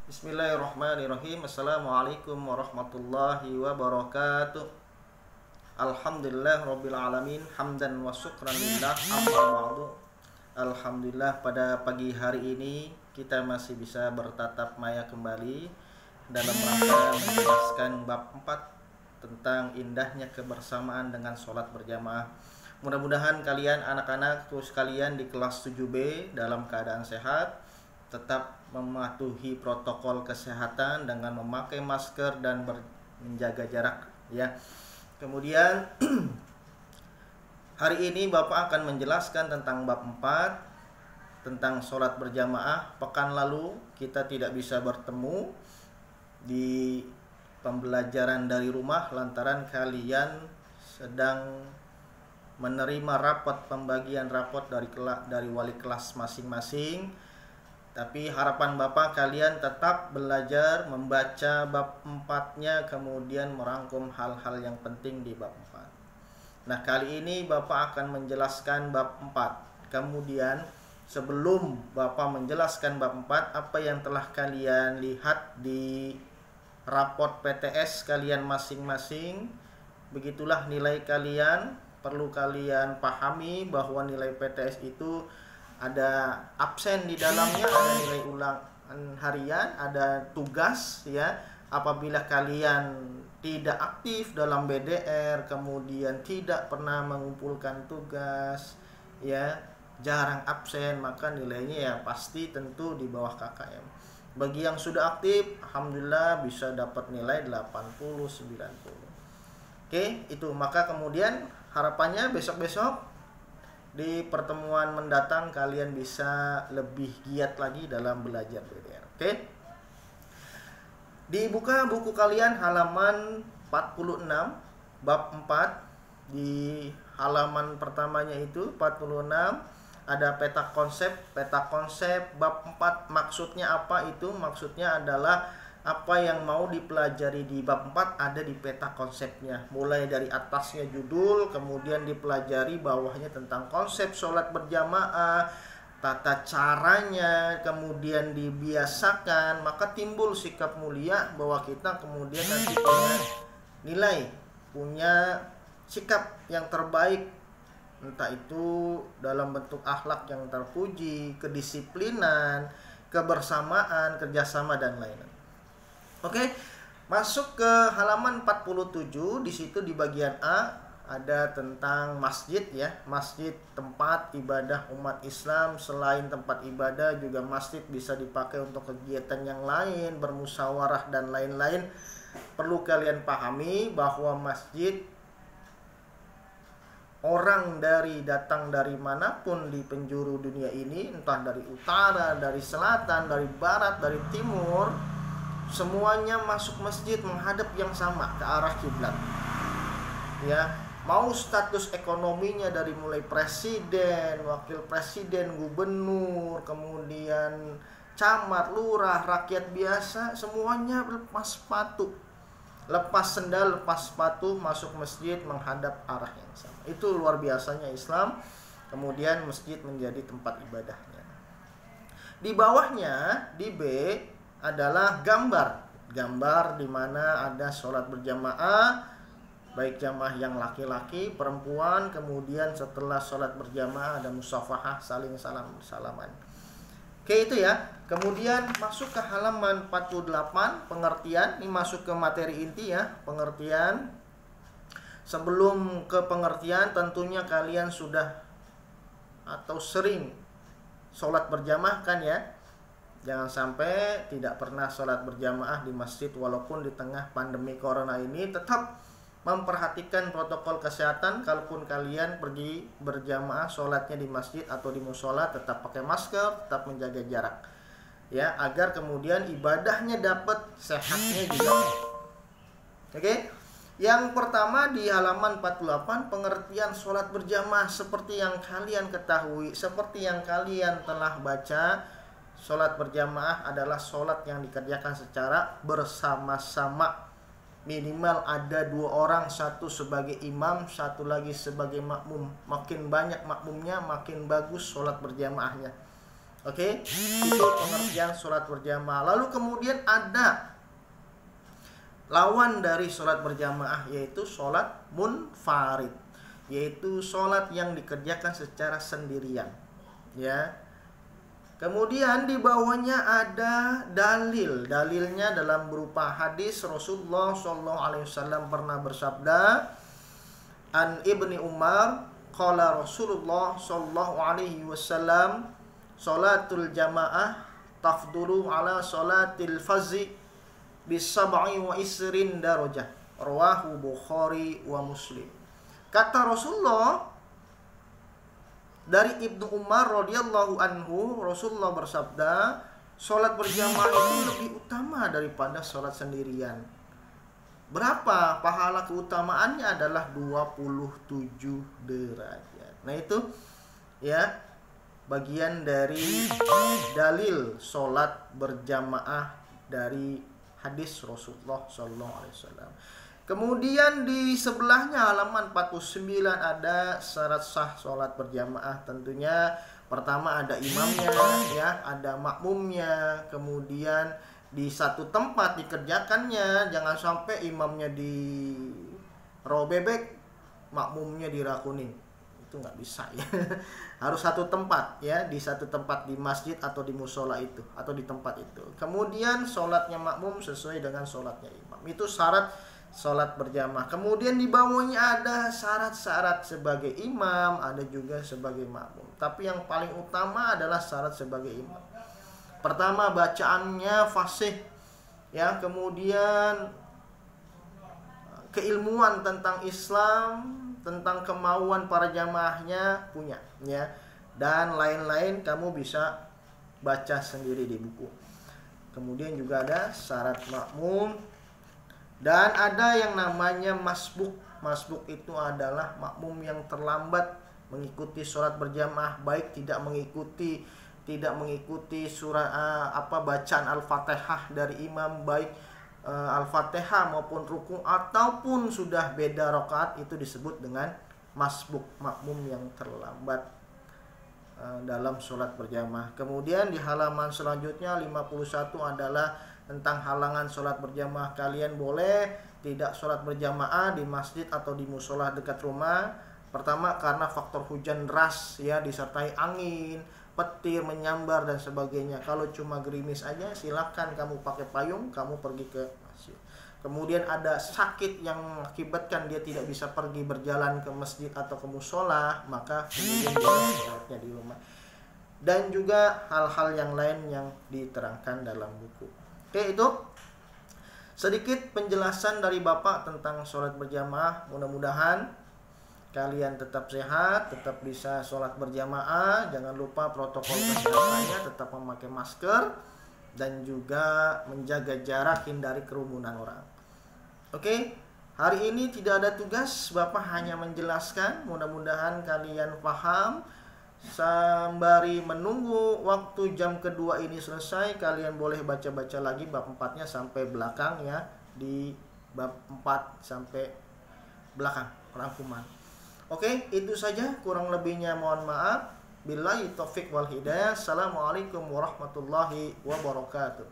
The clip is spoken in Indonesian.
Bismillahirrahmanirrahim. Assalamualaikum warahmatullahi wabarakatuh. Alhamdulillah rabbil alamin. Hamdan wa syukran lillah. Amma ba'du. Alhamdulillah, pada pagi hari ini kita masih bisa bertatap maya kembali dalam rangka menjelaskan bab 4 tentang indahnya kebersamaan dengan sholat berjamaah. Mudah-mudahan kalian anak-anak terus kalian di kelas 7B dalam keadaan sehat, tetap mematuhi protokol kesehatan dengan memakai masker dan menjaga jarak ya. Kemudian hari ini Bapak akan menjelaskan tentang bab 4 tentang sholat berjamaah. Pekan lalu kita tidak bisa bertemu di pembelajaran dari rumah lantaran kalian sedang menerima rapot, pembagian rapot dari wali kelas masing-masing. Tapi harapan Bapak kalian tetap belajar membaca bab 4-nya, kemudian merangkum hal-hal yang penting di bab 4. Nah, kali ini Bapak akan menjelaskan bab 4. Kemudian sebelum Bapak menjelaskan bab 4, apa yang telah kalian lihat di raport PTS kalian masing-masing, begitulah nilai kalian. Perlu kalian pahami bahwa nilai PTS itu ada absen di dalamnya, ada nilai ulangan harian, ada tugas ya. Apabila kalian tidak aktif dalam BDR, kemudian tidak pernah mengumpulkan tugas ya, jarang absen, maka nilainya ya pasti tentu di bawah KKM. Bagi yang sudah aktif, alhamdulillah bisa dapat nilai 80 90. Oke, itu maka kemudian harapannya besok-besok di pertemuan mendatang kalian bisa lebih giat lagi dalam belajar BDR. Oke? Dibuka buku kalian halaman 46 bab 4. Di halaman pertamanya itu 46 ada peta konsep. Peta konsep bab 4 maksudnya apa itu? Maksudnya adalah apa yang mau dipelajari di bab 4 ada di peta konsepnya. Mulai dari atasnya judul, kemudian dipelajari bawahnya tentang konsep sholat berjamaah, tata caranya, kemudian dibiasakan, maka timbul sikap mulia bahwa kita kemudian nanti punya nilai, punya sikap yang terbaik, entah itu dalam bentuk akhlak yang terpuji, kedisiplinan, kebersamaan, kerjasama, dan lain-lain. Oke, masuk ke halaman 47. Di situ di bagian A ada tentang masjid ya. Masjid tempat ibadah umat Islam. Selain tempat ibadah juga masjid bisa dipakai untuk kegiatan yang lain, bermusyawarah dan lain-lain. Perlu kalian pahami bahwa masjid, orang datang dari manapun di penjuru dunia ini, entah dari utara, dari selatan, dari barat, dari timur, semuanya masuk masjid menghadap yang sama, ke arah kiblat. Ya, mau status ekonominya dari mulai presiden, wakil presiden, gubernur, kemudian camat, lurah, rakyat biasa, semuanya lepas sepatu, lepas sendal, lepas sepatu, masuk masjid menghadap arah yang sama. Itu luar biasanya Islam. Kemudian masjid menjadi tempat ibadahnya. Di bawahnya, di B, adalah gambar di mana ada sholat berjamaah, baik jamaah yang laki-laki, perempuan. Kemudian setelah sholat berjamaah ada musafahah, saling salaman. Oke, itu ya. Kemudian masuk ke halaman 48, pengertian. Ini masuk ke materi inti ya, pengertian. Sebelum ke pengertian, tentunya kalian sudah atau sering sholat berjamaah kan ya. Jangan sampai tidak pernah sholat berjamaah di masjid. Walaupun di tengah pandemi corona ini, tetap memperhatikan protokol kesehatan. Kalaupun kalian pergi berjamaah sholatnya di masjid atau di musola, tetap pakai masker, tetap menjaga jarak ya, agar kemudian ibadahnya dapat, sehatnya juga. Oke? Yang pertama di halaman 48, pengertian sholat berjamaah. Seperti yang kalian ketahui, seperti yang kalian telah baca, sholat berjamaah adalah sholat yang dikerjakan secara bersama-sama. Minimal ada 2 orang, satu sebagai imam, satu lagi sebagai makmum. Makin banyak makmumnya, makin bagus sholat berjamaahnya. Oke, itu pengertian sholat berjamaah. Lalu kemudian ada lawan dari sholat berjamaah, yaitu sholat munfarid, yaitu sholat yang dikerjakan secara sendirian. Ya. Kemudian di bawahnya ada dalilnya dalam berupa hadis Rasulullah SAW pernah bersabda, an Ibni Umar qala Rasulullah SAW, sholatul jamaah tafdulu ala sholatil fazi bisab'i wa isrin darajah, rawahu Bukhari wa Muslim. Kata Rasulullah dari Ibnu Umar radhiyallahu anhu, Rasulullah bersabda, sholat berjamaah itu lebih utama daripada sholat sendirian. Berapa pahala keutamaannya? Adalah 27 derajat. Nah itu ya bagian dari dalil sholat berjamaah dari hadis Rasulullah SAW. Kemudian di sebelahnya halaman 49 ada syarat sah sholat berjamaah. Tentunya pertama ada imamnya, ya, ada makmumnya. Kemudian di satu tempat dikerjakannya, jangan sampai imamnya di rawa bebek, makmumnya di rawa kuning. Itu nggak bisa ya. Harus satu tempat ya, di satu tempat di masjid atau di musola itu atau di tempat itu. Kemudian sholatnya makmum sesuai dengan sholatnya imam. Itu syarat sholat berjamaah. Kemudian di bawahnya ada syarat-syarat sebagai imam, ada juga sebagai makmum. Tapi yang paling utama adalah syarat sebagai imam. Pertama, bacaannya fasih, ya. Kemudian keilmuan tentang Islam, tentang kemauan para jamaahnya punya, ya. Dan lain-lain kamu bisa baca sendiri di buku. Kemudian juga ada syarat makmum. Dan ada yang namanya masbuk. Masbuk itu adalah makmum yang terlambat mengikuti sholat berjamaah, baik tidak mengikuti surah bacaan Al-Fatihah dari imam, baik Al-Fatihah maupun rukuk, ataupun sudah beda rakaat, itu disebut dengan masbuk, makmum yang terlambat dalam sholat berjamaah. Kemudian di halaman selanjutnya 51 adalah tentang halangan sholat berjamaah. Kalian boleh tidak sholat berjamaah di masjid atau di musola dekat rumah. Pertama, karena faktor hujan deras, ya, disertai angin, petir menyambar dan sebagainya. Kalau cuma gerimis aja, silakan kamu pakai payung, kamu pergi ke masjid. Kemudian ada sakit yang mengakibatkan dia tidak bisa pergi berjalan ke masjid atau ke musola, maka kemudian boleh sholatnya di rumah. Dan juga hal-hal yang lain yang diterangkan dalam buku. Oke, itu sedikit penjelasan dari Bapak tentang sholat berjamaah. Mudah-mudahan kalian tetap sehat, tetap bisa sholat berjamaah. Jangan lupa protokol kesehatannya, tetap memakai masker, dan juga menjaga jarak, hindari kerumunan orang. Oke, hari ini tidak ada tugas, Bapak hanya menjelaskan. Mudah-mudahan kalian paham. Sembari menunggu waktu jam kedua ini selesai, kalian boleh baca-baca lagi bab 4-nya sampai belakang, ya. Di bab 4 sampai belakang rangkuman. Oke, itu saja, kurang lebihnya mohon maaf. Billahi taufik wal hidayah. Assalamualaikum warahmatullahi wabarakatuh.